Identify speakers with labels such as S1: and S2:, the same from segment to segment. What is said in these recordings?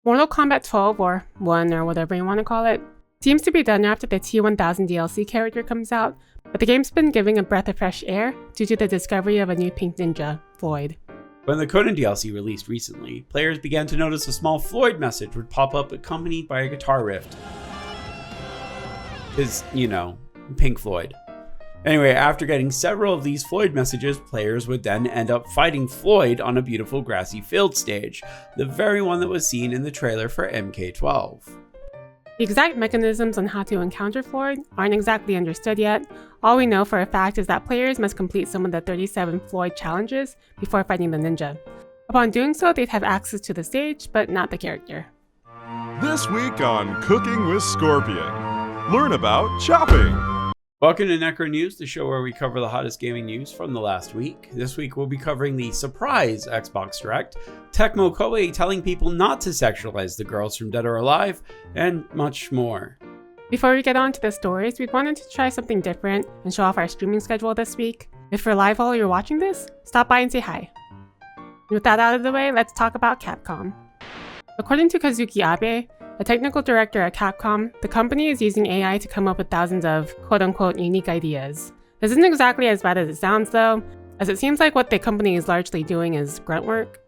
S1: Mortal Kombat 12, or 1 or whatever you want to call it, seems to be done after the T1000 DLC character comes out, but the game's been giving a breath of fresh air due to the discovery of a new pink ninja, Floyd.
S2: When the Conan DLC released recently, players began to notice a small Floyd message would pop up accompanied by a guitar riff. Is, Pink Floyd. Anyway, after getting several of these Floyd messages, players would then end up fighting Floyd on a beautiful grassy field stage, the very one that was seen in the trailer for MK12.
S1: The exact mechanisms on how to encounter Floyd aren't exactly understood yet. All we know for a fact is that players must complete some of the 37 Floyd challenges before fighting the ninja. Upon doing so, they'd have access to the stage, but not the character.
S3: This week on Cooking with Scorpion, learn about chopping.
S2: Welcome to Necro News, the show where we cover the hottest gaming news from the last week. This week we'll be covering the surprise Xbox Direct, Tecmo Koei telling people not to sexualize the girls from Dead or Alive, and much more.
S1: Before we get on to the stories, we wanted to try something different and show off our streaming schedule this week. If you're live while you're watching this, stop by and say hi. With that out of the way, let's talk about Capcom. According to Kazuki Abe, a technical director at Capcom, the company is using AI to come up with thousands of quote-unquote unique ideas. This isn't exactly as bad as it sounds though, as it seems like what the company is largely doing is grunt work.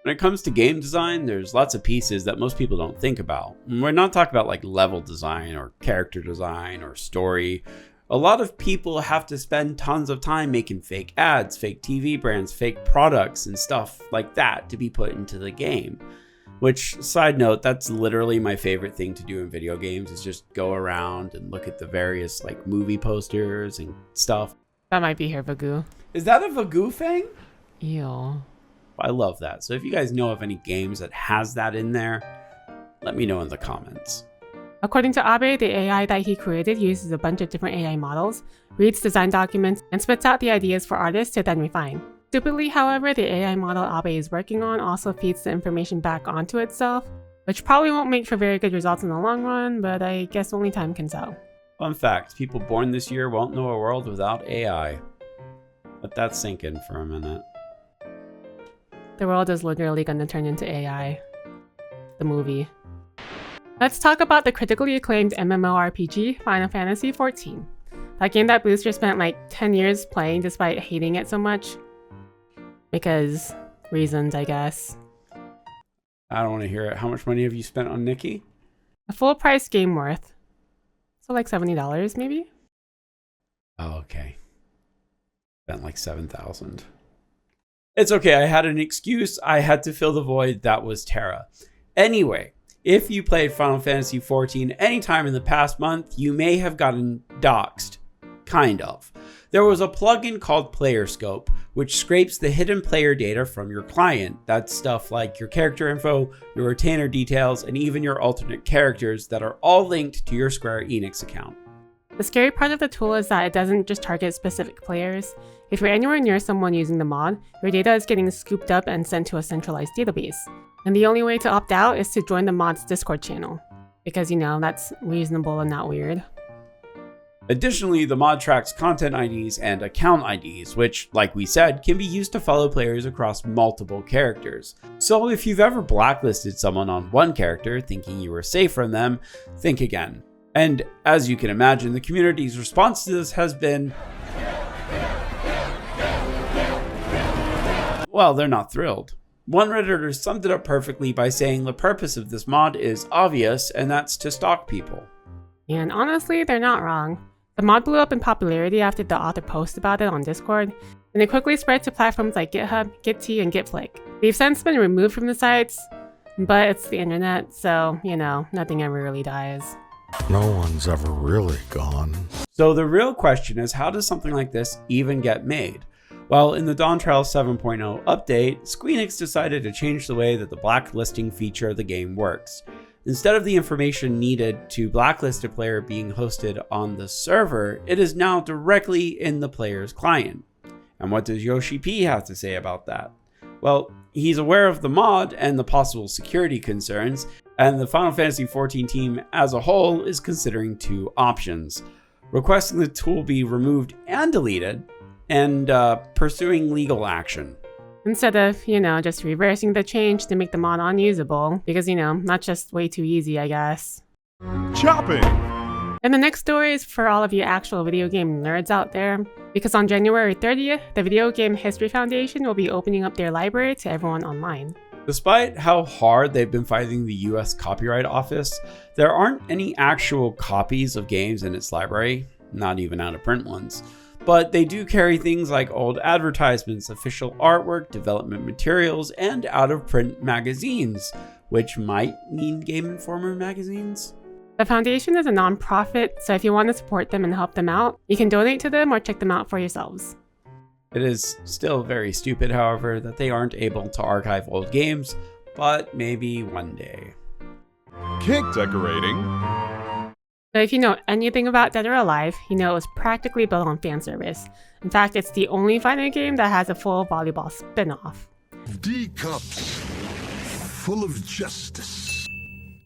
S2: When it comes to game design, there's lots of pieces that most people don't think about. We're not talking about like level design or character design or story. A lot of people have to spend tons of time making fake ads, fake TV brands, fake products and stuff like that to be put into the game. Which, side note, that's literally my favorite thing to do in video games, is just go around and look at the various like movie posters and stuff.
S1: That might be her Vagoo.
S2: Is that a Vagoo thing?
S1: Ew.
S2: I love that. So if you guys know of any games that has that in there, let me know in the comments.
S1: According to Abe, the AI that he created uses a bunch of different AI models, reads design documents, and spits out the ideas for artists to then refine. Stupidly, however, the AI model Abe is working on also feeds the information back onto itself, which probably won't make for very good results in the long run, but I guess only time can tell.
S2: Fun fact, people born this year won't know a world without AI. Let that sink in for a minute.
S1: The world is literally going to turn into AI. The movie. Let's talk about the critically acclaimed MMORPG Final Fantasy XIV. That game that Booster spent like 10 years playing despite hating it so much. Because reasons, I guess.
S2: I don't want to hear it. How much money have you spent on Nikki?
S1: A full price game worth. So like $70 maybe?
S2: Oh, okay. Spent like $7,000. It's okay. I had an excuse. I had to fill the void. That was Terra. Anyway, if you played Final Fantasy XIV anytime in the past month, you may have gotten doxxed. Kind of. There was a plugin called Player Scope, which scrapes the hidden player data from your client. That's stuff like your character info, your retainer details, and even your alternate characters that are all linked to your Square Enix account.
S1: The scary part of the tool is that it doesn't just target specific players. If you're anywhere near someone using the mod, your data is getting scooped up and sent to a centralized database. And the only way to opt out is to join the mod's Discord channel. Because, that's reasonable and not weird.
S2: Additionally, the mod tracks content IDs and account IDs, which, like we said, can be used to follow players across multiple characters. So if you've ever blacklisted someone on one character thinking you were safe from them, think again. And as you can imagine, the community's response to this has been, well, they're not thrilled. One Redditor summed it up perfectly by saying the purpose of this mod is obvious, and that's to stalk people.
S1: And honestly, they're not wrong. The mod blew up in popularity after the author posted about it on Discord, and it quickly spread to platforms like GitHub, GitT, and Gitflick. They've since been removed from the sites, but it's the internet, so, nothing ever really dies.
S3: No one's ever really gone.
S2: So the real question is, how does something like this even get made? Well, in the Dawntrail 7.0 update, Squeenix decided to change the way that the blacklisting feature of the game works. Instead of the information needed to blacklist a player being hosted on the server, it is now directly in the player's client. And what does Yoshi P have to say about that? Well, he's aware of the mod and the possible security concerns, and the Final Fantasy XIV team as a whole is considering two options: requesting the tool be removed and deleted, and pursuing legal action.
S1: Instead of, just reversing the change to make the mod unusable, because, that's just way too easy, I guess.
S3: Chopping!
S1: And the next story is for all of you actual video game nerds out there, because on January 30th, the Video Game History Foundation will be opening up their library to everyone online.
S2: Despite how hard they've been fighting the US Copyright Office, there aren't any actual copies of games in its library, not even out of print ones. But they do carry things like old advertisements, official artwork, development materials, and out-of-print magazines, which might mean Game Informer magazines.
S1: The foundation is a non-profit, so if you want to support them and help them out, you can donate to them or check them out for yourselves.
S2: It is still very stupid, however, that they aren't able to archive old games, but maybe one day.
S3: Cake decorating.
S1: So if you know anything about Dead or Alive, you know it was practically built on fan service. In fact, it's the only fighting game that has a full volleyball spin-off.
S4: D-cups, full of justice.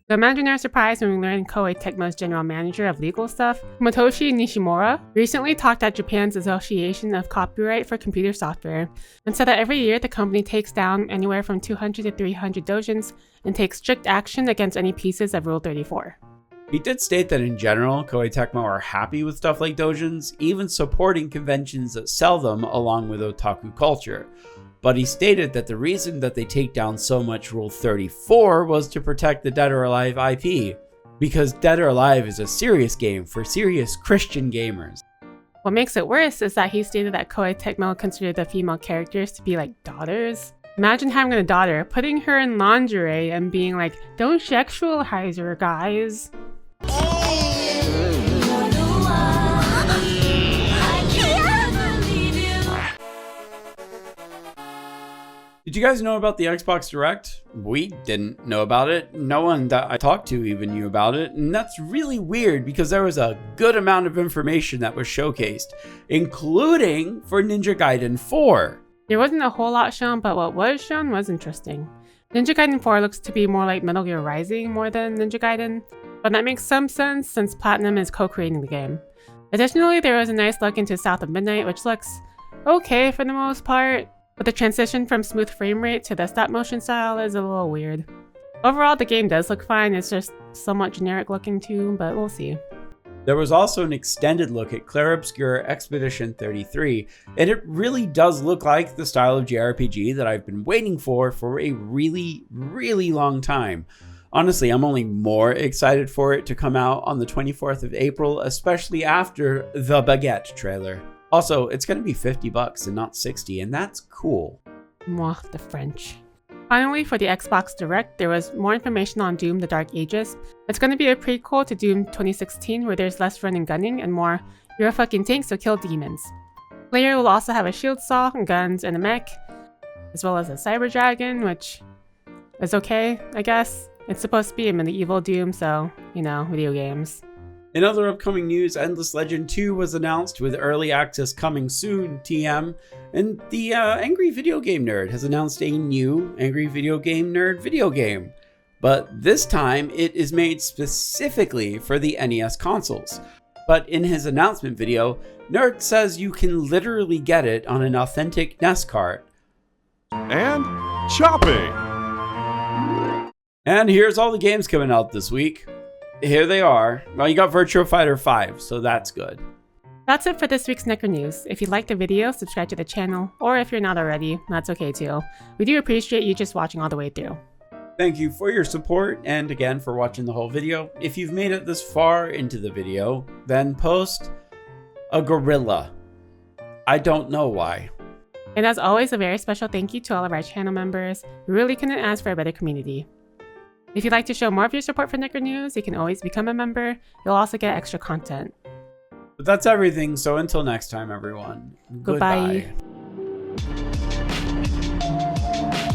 S1: So imagine our surprise when we learned Koei Tecmo's general manager of legal stuff, Motoshi Nishimura, recently talked at Japan's Association of Copyright for Computer Software, and said that every year the company takes down anywhere from 200 to 300 dojins and takes strict action against any pieces of Rule 34.
S2: He did state that in general, Koei Tecmo are happy with stuff like dojins, even supporting conventions that sell them along with otaku culture. But he stated that the reason that they take down so much Rule 34 was to protect the Dead or Alive IP, because Dead or Alive is a serious game for serious Christian gamers.
S1: What makes it worse is that he stated that Koei Tecmo considered the female characters to be like daughters. Imagine having a daughter, putting her in lingerie and being like, "Don't sexualize her, guys."
S2: Did you guys know about the Xbox Direct? We didn't know about it. No one that I talked to even knew about it. And that's really weird because there was a good amount of information that was showcased, including for Ninja Gaiden 4.
S1: There wasn't a whole lot shown, but what was shown was interesting. Ninja Gaiden 4 looks to be more like Metal Gear Rising more than Ninja Gaiden, but that makes some sense since Platinum is co-creating the game. Additionally, there was a nice look into South of Midnight, which looks okay for the most part, but the transition from smooth frame rate to the stop motion style is a little weird. Overall, the game does look fine, it's just somewhat generic looking too, but we'll see.
S2: There was also an extended look at Clair Obscur Expedition 33, and it really does look like the style of JRPG that I've been waiting for a really, really long time. Honestly, I'm only more excited for it to come out on the 24th of April, especially after the Baguette trailer. Also, it's going to be $50 and not $60, and that's cool.
S1: Mwah, the French. Finally, for the Xbox Direct, there was more information on Doom: The Dark Ages. It's going to be a prequel to Doom 2016 where there's less run and gunning and more "you're a fucking tank, so kill demons." Player will also have a shield saw, and guns, and a mech, as well as a cyber dragon, which is okay, I guess. It's supposed to be a medieval Doom, so, video games.
S2: In other upcoming news, Endless Legend 2 was announced with early access coming soon, TM, and the Angry Video Game Nerd has announced a new Angry Video Game Nerd video game. But this time, it is made specifically for the NES consoles. But in his announcement video, Nerd says you can literally get it on an authentic NES cart.
S3: And chopping!
S2: And here's all the games coming out this week. Here they are. Well, you got Virtua Fighter 5, so that's good.
S1: That's it for this week's Necro News. If you liked the video, subscribe to the channel, or if you're not already, that's okay too. We do appreciate you just watching all the way through.
S2: Thank you for your support, and again for watching the whole video. If you've made it this far into the video, then post a gorilla. I don't know why.
S1: And as always, a very special thank you to all of our channel members. We really couldn't ask for a better community. If you'd like to show more of your support for Necro News, you can always become a member. You'll also get extra content.
S2: But that's everything, so until next time, everyone.
S1: Goodbye.
S2: Goodbye.